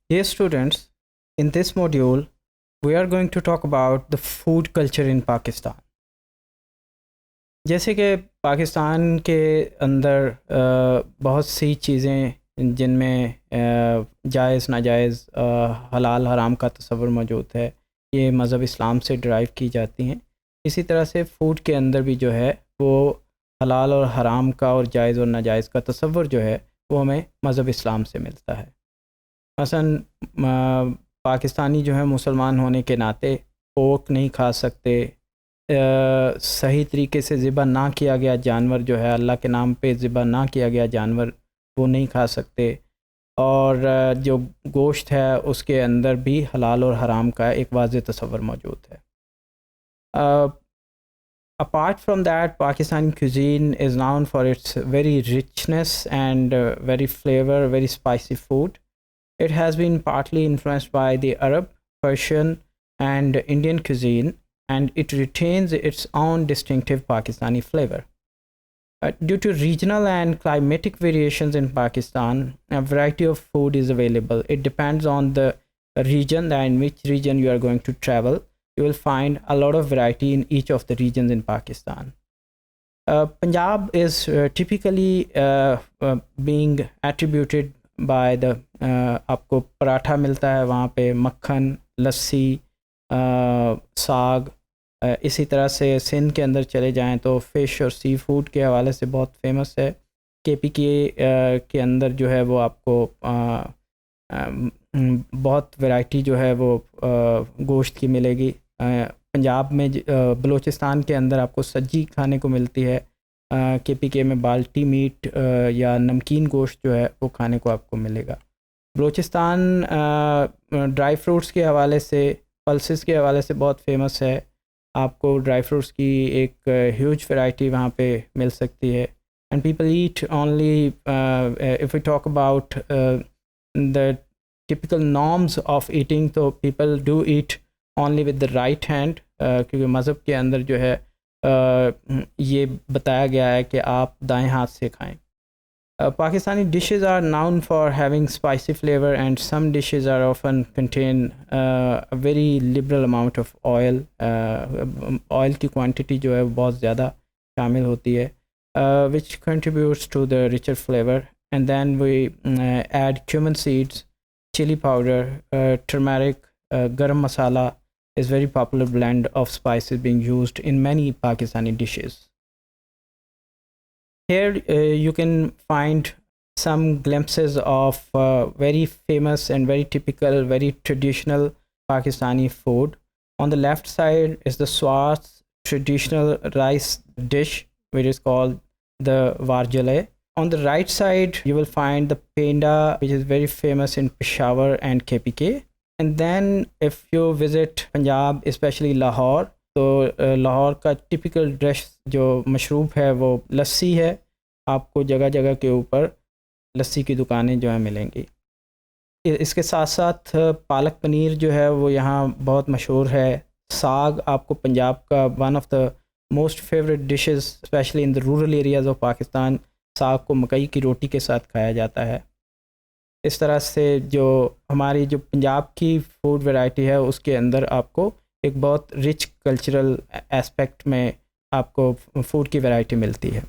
Dear students, in this module, we are going to talk about the food culture in Pakistan. जैसे कि पाकिस्तान के अंदर बहुत सी चीज़ें जिनमें जायज़ नाजायज़ हलाल हराम का तस्वर मौजूद है, ये मज़हब इस्लाम से ड्राइव की जाती हैं। इसी तरह से फ़ूड के अंदर भी जो है वो हलाल और हराम का और जायज़ और नाजायज़ का तस्वर जो है वो हमें मज़हब इस्लाम से मिलता है। मसलन पाकिस्तानी जो है मुसलमान होने के नाते पोर्क नहीं खा सकते, सही तरीके से ज़िबा ना किया गया जानवर जो है, अल्लाह के नाम पे ज़िबा ना किया गया जानवर वो नहीं खा सकते, और जो गोश्त है उसके अंदर भी हलाल और हराम का एक वाज़ेह तस्वर मौजूद है। Apart from that, Pakistani cuisine is known for its very richness and very flavor, very spicy food. It has been partly influenced by the Arab, Persian, and Indian cuisine, and it retains its own distinctive Pakistani flavor. Due to regional and climatic variations in Pakistan, a variety of food is available. It depends on the region, that in which region you are going to travel. You will find a lot of variety in each of the regions in Pakistan. Punjab is typically being attributed by the आपको पराठा मिलता है वहाँ पे, मक्खन, लस्सी, साग। इसी तरह से सिंध के अंदर चले जाएं तो फ़िश और सी फूड के हवाले से बहुत फेमस है। के अंदर जो है वो आपको बहुत वैरायटी जो है वो गोश्त की मिलेगी। पंजाब में बलूचिस्तान के अंदर आपको सज्जी खाने को मिलती है। के में बाल्टी मीट या नमकीन गोश्त जो है वो खाने को आपको मिलेगा। बलूचिस्तान ड्राई फ्रूट्स के हवाले से, पल्सेस के हवाले से बहुत फेमस है। आपको ड्राई फ्रूट्स की एक ह्यूज वैरायटी वहाँ पे मिल सकती है। And people eat only, if we talk about the typical norms of eating, तो people do eat only with the right hand, क्योंकि मज़हब के अंदर जो है ये बताया गया है कि आप दाएं हाथ से खाएं। Pakistani dishes are known for having spicy flavor, and some dishes are often contain a very liberal amount of oil. Oil की quantity जो है बहुत ज़्यादा शामिल होती है, which contributes to the richer flavor. And then we add cumin seeds, chili powder, turmeric, garam masala is very popular blend of spices being used in many Pakistani dishes. Here you can find some glimpses of very famous and very typical, very traditional Pakistani food. On the left side is the Swats traditional rice dish, which is called the warjale. On the right side, you will find the penda, which is very famous in Peshawar and KPK. And then if you visit Punjab, especially Lahore, तो लाहौर का typical dish जो मशरूब है वो लस्सी है। आपको जगह जगह के ऊपर लस्सी की दुकानें जो है मिलेंगी। इसके साथ साथ पालक पनीर जो है वो यहाँ बहुत मशहूर है। साग आपको पंजाब का one of the most favourite dishes, specially in the rural areas of Pakistan, साग को मकई की रोटी के साथ खाया जाता है। इस तरह से जो हमारी जो पंजाब की फूड वैरायटी है उसके अंदर आपको एक बहुत रिच कल्चरल एस्पेक्ट में आपको फूड की वैरायटी मिलती है।